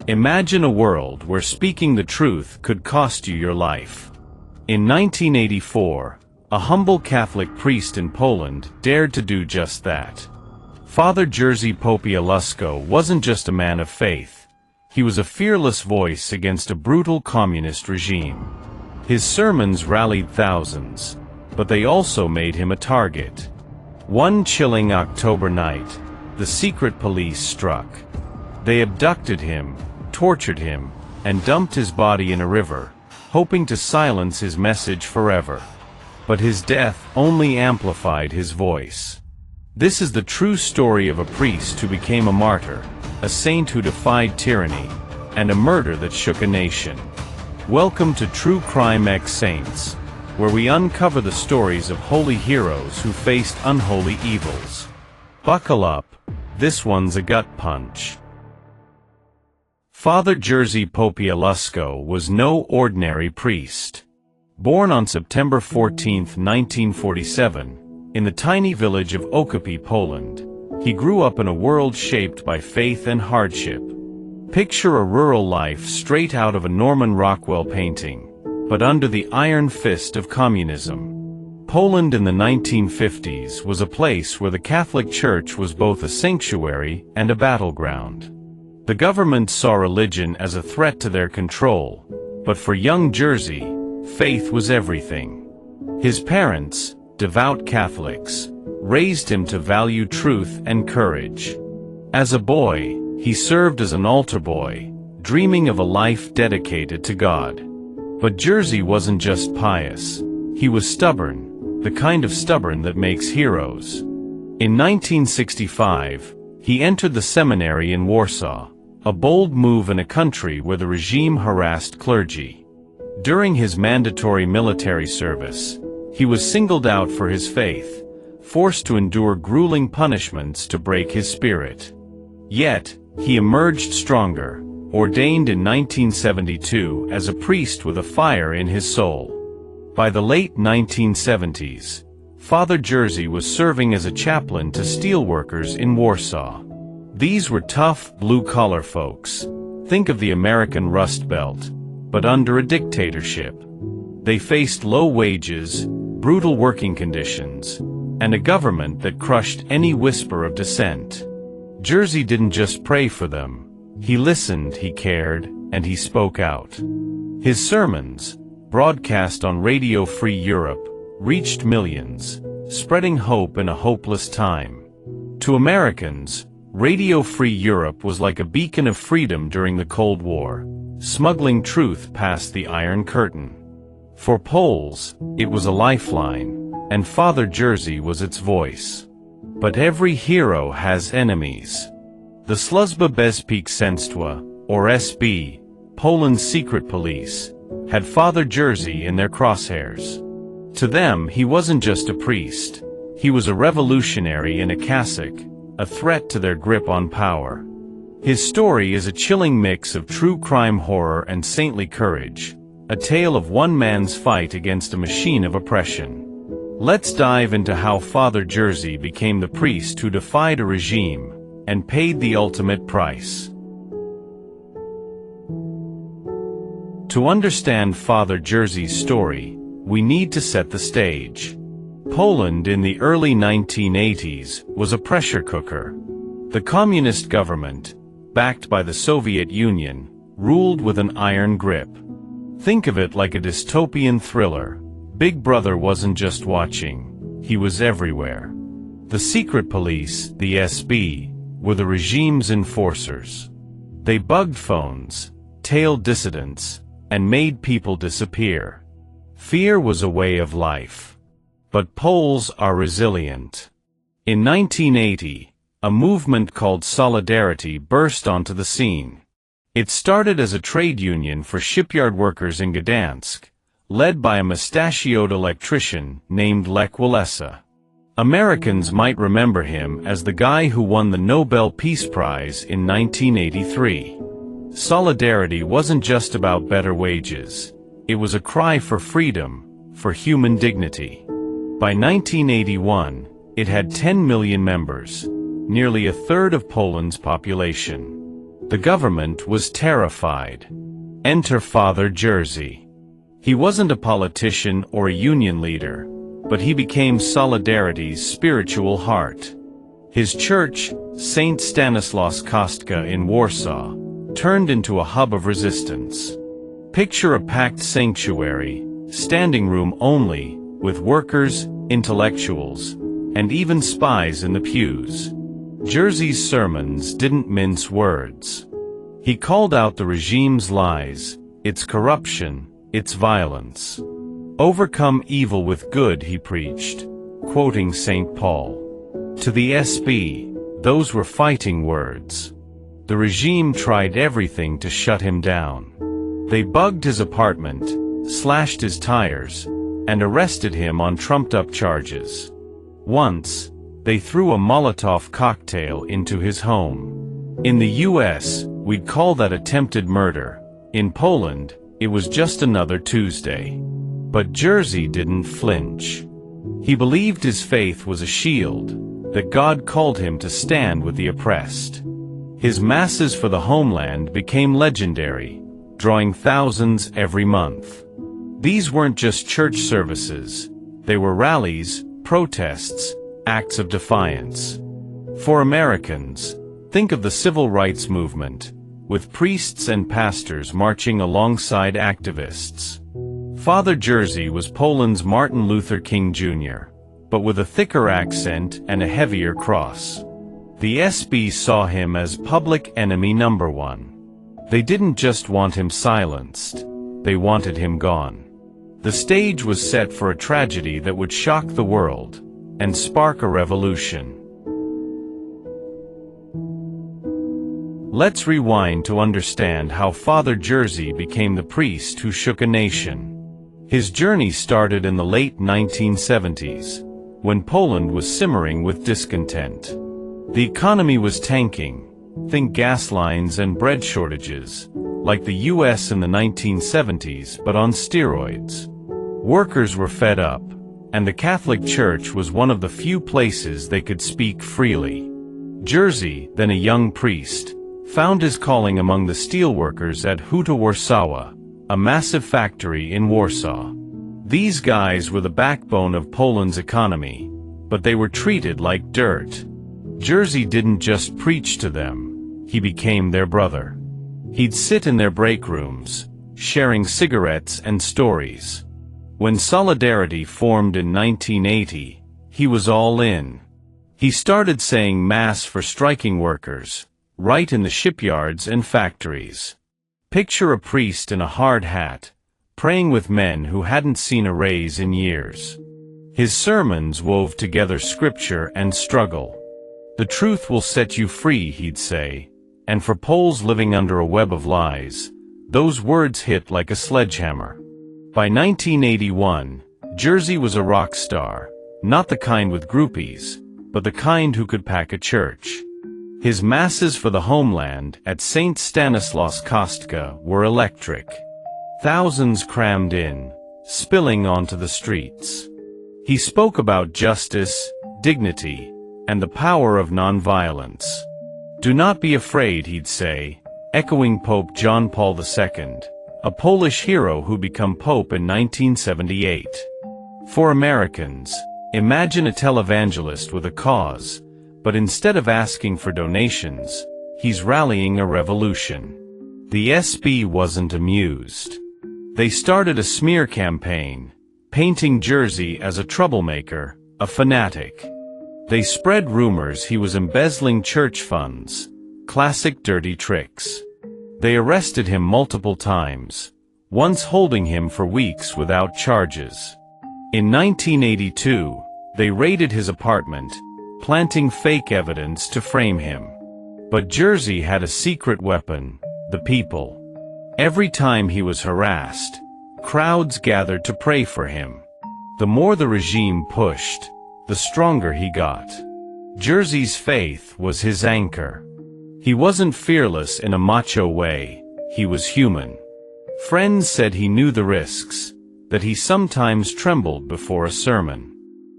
Imagine a world where speaking the truth could cost you your life. In 1984, a humble Catholic priest in Poland dared to do just that. Father Jerzy Popiełuszko wasn't just a man of faith. He was a fearless voice against a brutal communist regime. His sermons rallied thousands, but they also made him a target. One chilling October night, the secret police struck. They abducted him, tortured him, and dumped his body in a river, hoping to silence his message forever. But his death only amplified his voice. This is the true story of a priest who became a martyr, a saint who defied tyranny, and a murder that shook a nation. Welcome to True Crime X Saints, where we uncover the stories of holy heroes who faced unholy evils. Buckle up, this one's a gut punch. Father Jerzy Popiełuszko was no ordinary priest. Born on September 14, 1947, in the tiny village of Okopie, Poland, he grew up in a world shaped by faith and hardship. Picture a rural life straight out of a Norman Rockwell painting, but under the iron fist of communism. Poland in the 1950s was a place where the Catholic Church was both a sanctuary and a battleground. The government saw religion as a threat to their control, but for young Jerzy, faith was everything. His parents, devout Catholics, raised him to value truth and courage. As a boy, he served as an altar boy, dreaming of a life dedicated to God. But Jerzy wasn't just pious. He was stubborn, the kind of stubborn that makes heroes. In 1965, he entered the seminary in Warsaw, a bold move in a country where the regime harassed clergy. During his mandatory military service, he was singled out for his faith, forced to endure grueling punishments to break his spirit. Yet, he emerged stronger, ordained in 1972 as a priest with a fire in his soul. By the late 1970s, Father Jerzy was serving as a chaplain to steelworkers in Warsaw. These were tough, blue-collar folks. Think of the American Rust Belt, but under a dictatorship. They faced low wages, brutal working conditions, and a government that crushed any whisper of dissent. Jerzy didn't just pray for them. He listened, he cared, and he spoke out. His sermons, broadcast on Radio Free Europe, reached millions, spreading hope in a hopeless time. To Americans, Radio Free Europe was like a beacon of freedom during the Cold War, smuggling truth past the Iron Curtain. For Poles, it was a lifeline, and Father Jerzy was its voice. But every hero has enemies. The Służba Bezpieczeństwa, or SB, Poland's secret police, had Father Jerzy in their crosshairs. To them, he wasn't just a priest. He was a revolutionary in a cassock, a threat to their grip on power. His story is a chilling mix of true crime horror and saintly courage, a tale of one man's fight against a machine of oppression. Let's dive into how Father Jerzy became the priest who defied a regime and paid the ultimate price. To understand Father Jerzy's story, we need to set the stage. Poland in the early 1980s was a pressure cooker. The communist government, backed by the Soviet Union, ruled with an iron grip. Think of it like a dystopian thriller. Big Brother wasn't just watching, he was everywhere. The secret police, the SB, were the regime's enforcers. They bugged phones, tailed dissidents, and made people disappear. Fear was a way of life. But Poles are resilient. In 1980, a movement called Solidarity burst onto the scene. It started as a trade union for shipyard workers in Gdansk, led by a mustachioed electrician named Lech Walesa. Americans might remember him as the guy who won the Nobel Peace Prize in 1983. Solidarity wasn't just about better wages. It was a cry for freedom, for human dignity. By 1981, it had 10 million members, nearly a third of Poland's population. The government was terrified. Enter Father Jerzy. He wasn't a politician or a union leader, but he became Solidarity's spiritual heart. His church, St. Stanislaus Kostka in Warsaw, turned into a hub of resistance. Picture a packed sanctuary, standing room only, with workers, intellectuals, and even spies in the pews. Jerzy's sermons didn't mince words. He called out the regime's lies, its corruption, its violence. Overcome evil with good, he preached, quoting St. Paul. To the SB, those were fighting words. The regime tried everything to shut him down. They bugged his apartment, slashed his tires, and arrested him on trumped-up charges. Once, they threw a Molotov cocktail into his home. In the US, we'd call that attempted murder. In Poland, it was just another Tuesday. But Jerzy didn't flinch. He believed his faith was a shield, that God called him to stand with the oppressed. His masses for the homeland became legendary, drawing thousands every month. These weren't just church services, they were rallies, protests, acts of defiance. For Americans, think of the civil rights movement, with priests and pastors marching alongside activists. Father Jerzy was Poland's Martin Luther King Jr., but with a thicker accent and a heavier cross. The SB saw him as public enemy number one. They didn't just want him silenced, they wanted him gone. The stage was set for a tragedy that would shock the world and spark a revolution. Let's rewind to understand how Father Jerzy became the priest who shook a nation. His journey started in the late 1970s, when Poland was simmering with discontent. The economy was tanking, think gas lines and bread shortages, like the US in the 1970s but on steroids. Workers were fed up, and the Catholic Church was one of the few places they could speak freely. Jerzy, then a young priest, found his calling among the steelworkers at Huta Warsawa, a massive factory in Warsaw. These guys were the backbone of Poland's economy, but they were treated like dirt. Jerzy didn't just preach to them, he became their brother. He'd sit in their break rooms, sharing cigarettes and stories. When Solidarity formed in 1980, he was all in. He started saying Mass for striking workers, right in the shipyards and factories. Picture a priest in a hard hat, praying with men who hadn't seen a raise in years. His sermons wove together scripture and struggle. The truth will set you free, he'd say, and for Poles living under a web of lies, those words hit like a sledgehammer. By 1981, Jerzy was a rock star, not the kind with groupies, but the kind who could pack a church. His masses for the homeland at St. Stanislaus Kostka were electric. Thousands crammed in, spilling onto the streets. He spoke about justice, dignity, and the power of nonviolence. Do not be afraid, he'd say, echoing Pope John Paul II, a Polish hero who became Pope in 1978. For Americans, imagine a televangelist with a cause, but instead of asking for donations, he's rallying a revolution. The SB wasn't amused. They started a smear campaign, painting Jerzy as a troublemaker, a fanatic. They spread rumors he was embezzling church funds, classic dirty tricks. They arrested him multiple times, once holding him for weeks without charges. In 1982, they raided his apartment, planting fake evidence to frame him. But Jerzy had a secret weapon, the people. Every time he was harassed, crowds gathered to pray for him. The more the regime pushed, the stronger he got. Jerzy's faith was his anchor. He wasn't fearless in a macho way, he was human. Friends said he knew the risks, that he sometimes trembled before a sermon.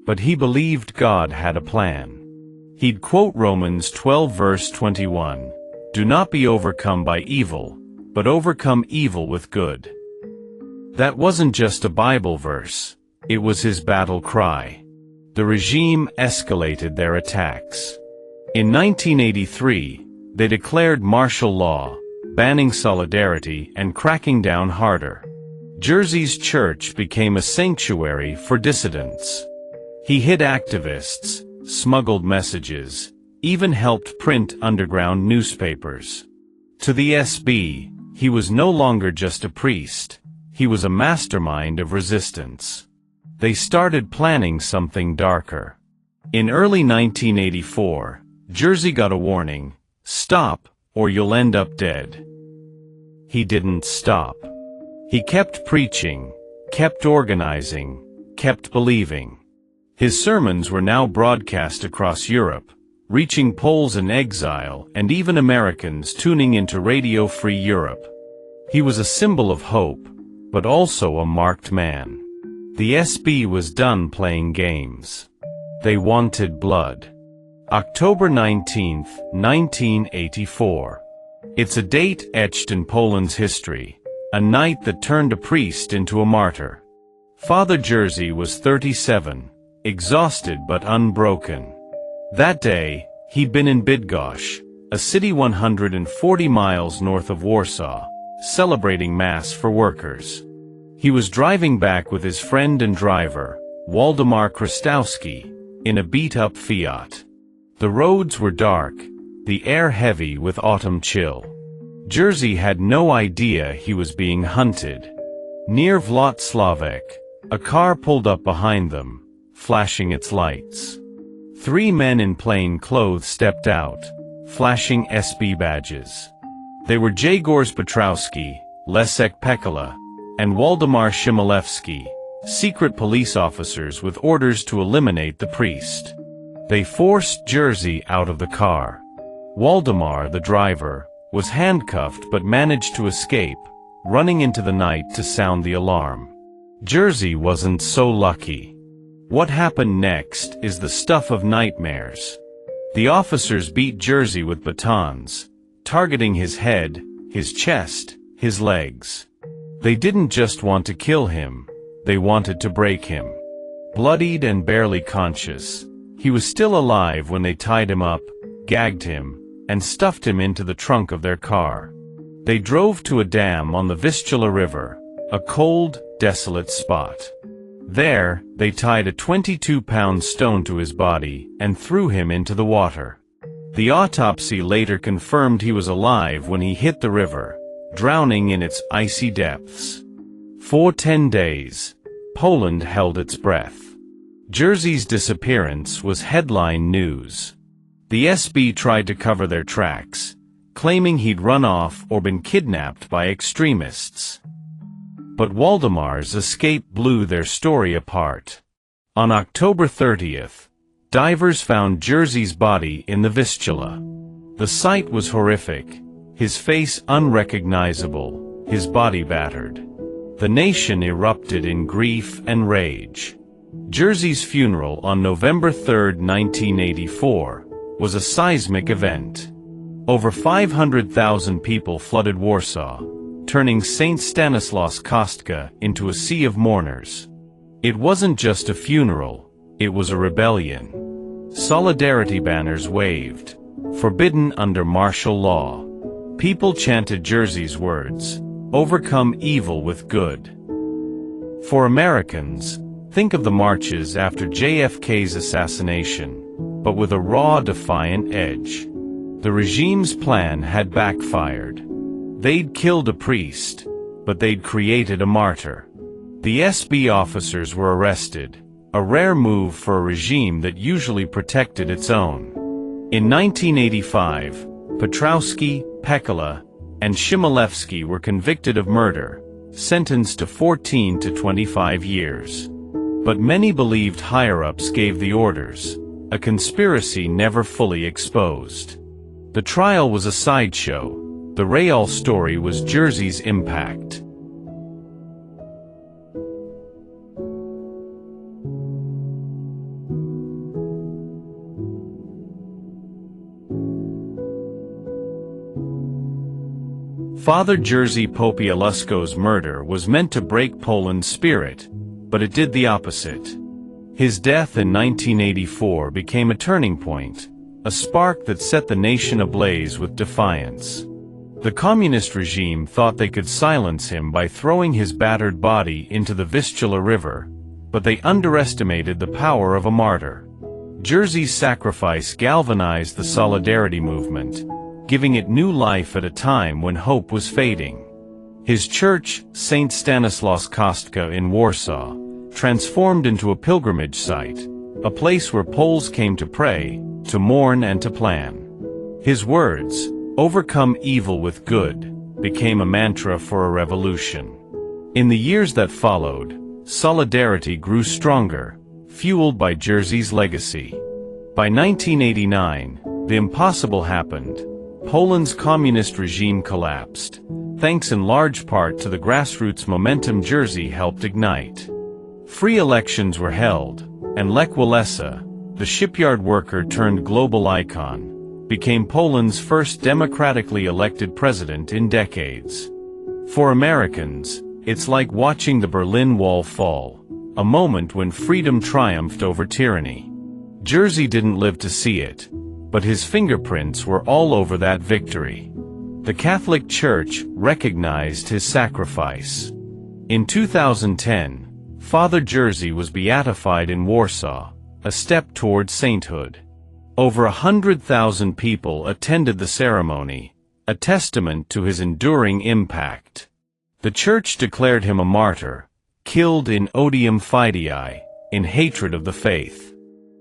But he believed God had a plan. He'd quote Romans 12 verse 21, "Do not be overcome by evil, but overcome evil with good." That wasn't just a Bible verse, it was his battle cry. The regime escalated their attacks. In 1983, they declared martial law, banning solidarity and cracking down harder. Jersey's church became a sanctuary for dissidents. He hid activists, smuggled messages, even helped print underground newspapers. To the SB, he was no longer just a priest, he was a mastermind of resistance. They started planning something darker. In early 1984, Jerzy got a warning: "Stop, or you'll end up dead." He didn't stop. He kept preaching, kept organizing, kept believing. His sermons were now broadcast across Europe, reaching Poles in exile and even Americans tuning into Radio Free Europe. He was a symbol of hope, but also a marked man. The SB was done playing games. They wanted blood. October 19, 1984. It's a date etched in Poland's history, a night that turned a priest into a martyr. Father Jerzy was 37, exhausted but unbroken. That day, he'd been in Bydgoszcz, a city 140 miles north of Warsaw, celebrating Mass for workers. He was driving back with his friend and driver, Waldemar Krastowski, in a beat-up Fiat. The roads were dark, the air heavy with autumn chill. Jerzy had no idea he was being hunted. Near Włocławek, a car pulled up behind them, flashing its lights. 3 men in plain clothes stepped out, flashing SB badges. They were Jegorz Petrowski, Leszek Pekala, and Waldemar Szymilewski, secret police officers with orders to eliminate the priest. They forced Jerzy out of the car. Waldemar, the driver, was handcuffed but managed to escape, running into the night to sound the alarm. Jerzy wasn't so lucky. What happened next is the stuff of nightmares. The officers beat Jerzy with batons, targeting his head, his chest, his legs. They didn't just want to kill him, they wanted to break him. Bloodied and barely conscious, he was still alive when they tied him up, gagged him, and stuffed him into the trunk of their car. They drove to a dam on the Vistula River, a cold, desolate spot. There, they tied a 22-pound stone to his body and threw him into the water. The autopsy later confirmed he was alive when he hit the river, drowning in its icy depths. For 10 days, Poland held its breath. Jerzy's disappearance was headline news. The SB tried to cover their tracks, claiming he'd run off or been kidnapped by extremists. But Waldemar's escape blew their story apart. On October 30th, divers found Jerzy's body in the Vistula. The sight was horrific, his face unrecognizable, his body battered. The nation erupted in grief and rage. Jerzy's funeral on November 3, 1984, was a seismic event. Over 500,000 people flooded Warsaw, turning St. Stanislaus Kostka into a sea of mourners. It wasn't just a funeral, it was a rebellion. Solidarity banners waved, forbidden under martial law. People chanted Jerzy's words, "Overcome evil with good." For Americans, think of the marches after JFK's assassination, but with a raw, defiant edge. The regime's plan had backfired. They'd killed a priest, but they'd created a martyr. The SB officers were arrested, a rare move for a regime that usually protected its own. In 1985, Petrowski, Pekala, and Szymilewski were convicted of murder, sentenced to 14 to 25 years. But many believed higher-ups gave the orders, a conspiracy never fully exposed. The trial was a sideshow. The real story was Jerzy's impact. Father Jerzy Popiełuszko's murder was meant to break Poland's spirit, but it did the opposite. His death in 1984 became a turning point, a spark that set the nation ablaze with defiance. The communist regime thought they could silence him by throwing his battered body into the Vistula River, but they underestimated the power of a martyr. Jerzy's sacrifice galvanized the solidarity movement, giving it new life at a time when hope was fading. His church, St. Stanislaus Kostka in Warsaw, transformed into a pilgrimage site, a place where Poles came to pray, to mourn and to plan. His words, "Overcome evil with good," became a mantra for a revolution. In the years that followed, solidarity grew stronger, fueled by Jerzy's legacy. By 1989, the impossible happened. Poland's communist regime collapsed, thanks in large part to the grassroots momentum Jerzy helped ignite. Free elections were held, and Lech Walesa, the shipyard worker turned global icon, became Poland's first democratically elected president in decades. For Americans, it's like watching the Berlin Wall fall, a moment when freedom triumphed over tyranny. Jerzy didn't live to see it, but his fingerprints were all over that victory. The Catholic Church recognized his sacrifice. In 2010, Father Jerzy was beatified in Warsaw, a step toward sainthood. Over 100,000 people attended the ceremony, a testament to his enduring impact. The Church declared him a martyr, killed in odium fidei, in hatred of the faith.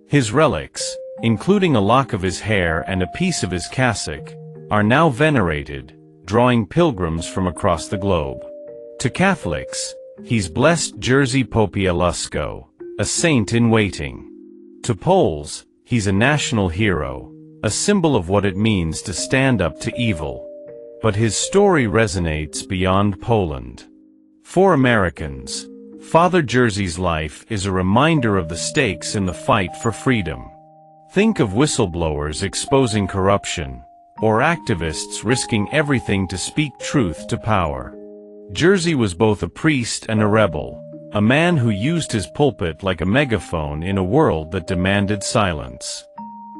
His relics, including a lock of his hair and a piece of his cassock, are now venerated, drawing pilgrims from across the globe. To Catholics, he's Blessed Jerzy Popiełuszko, a saint in waiting. To Poles, he's a national hero, a symbol of what it means to stand up to evil. But his story resonates beyond Poland. For Americans, Father Jerzy's life is a reminder of the stakes in the fight for freedom. Think of whistleblowers exposing corruption, or activists risking everything to speak truth to power. Jerzy was both a priest and a rebel, a man who used his pulpit like a megaphone in a world that demanded silence.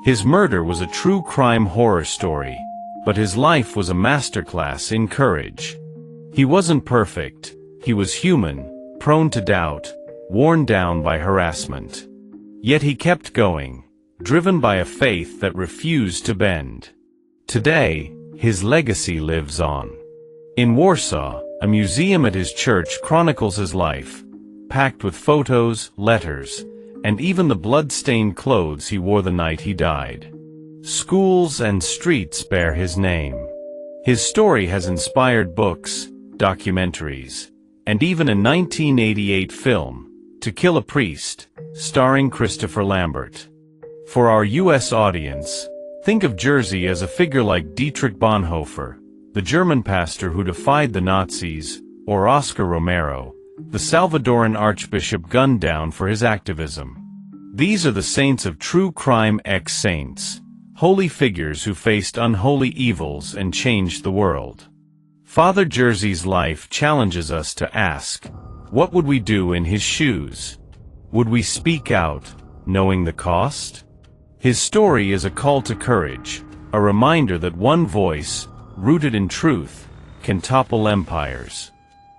His murder was a true crime horror story, but his life was a masterclass in courage. He wasn't perfect, he was human, prone to doubt, worn down by harassment. Yet he kept going, driven by a faith that refused to bend. Today, his legacy lives on. In Warsaw, a museum at his church chronicles his life, packed with photos, letters, and even the blood-stained clothes he wore the night he died. Schools and streets bear his name. His story has inspired books, documentaries, and even a 1988 film, To Kill a Priest, starring Christopher Lambert. For our U.S. audience, think of Jerzy as a figure like Dietrich Bonhoeffer, the German pastor who defied the Nazis, or Oscar Romero, the Salvadoran archbishop gunned down for his activism. These are the saints of true crime ex-saints, holy figures who faced unholy evils and changed the world. Father Jerzy's life challenges us to ask, what would we do in his shoes? Would we speak out, knowing the cost? His story is a call to courage, a reminder that one voice, rooted in truth, can topple empires.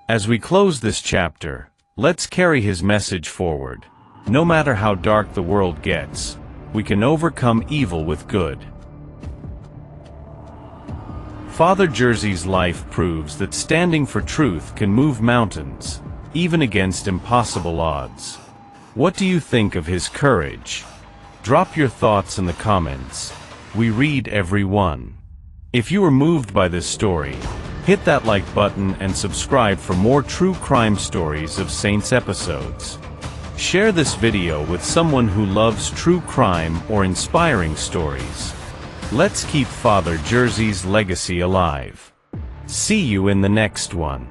As we close this chapter, let's carry his message forward. No matter how dark the world gets, we can overcome evil with good. Father Jerzy's life proves that standing for truth can move mountains, even against impossible odds. What do you think of his courage? Drop your thoughts in the comments. We read every one. If you were moved by this story, hit that like button and subscribe for more true crime stories of Saints episodes. Share this video with someone who loves true crime or inspiring stories. Let's keep Father Jerzy's legacy alive. See you in the next one.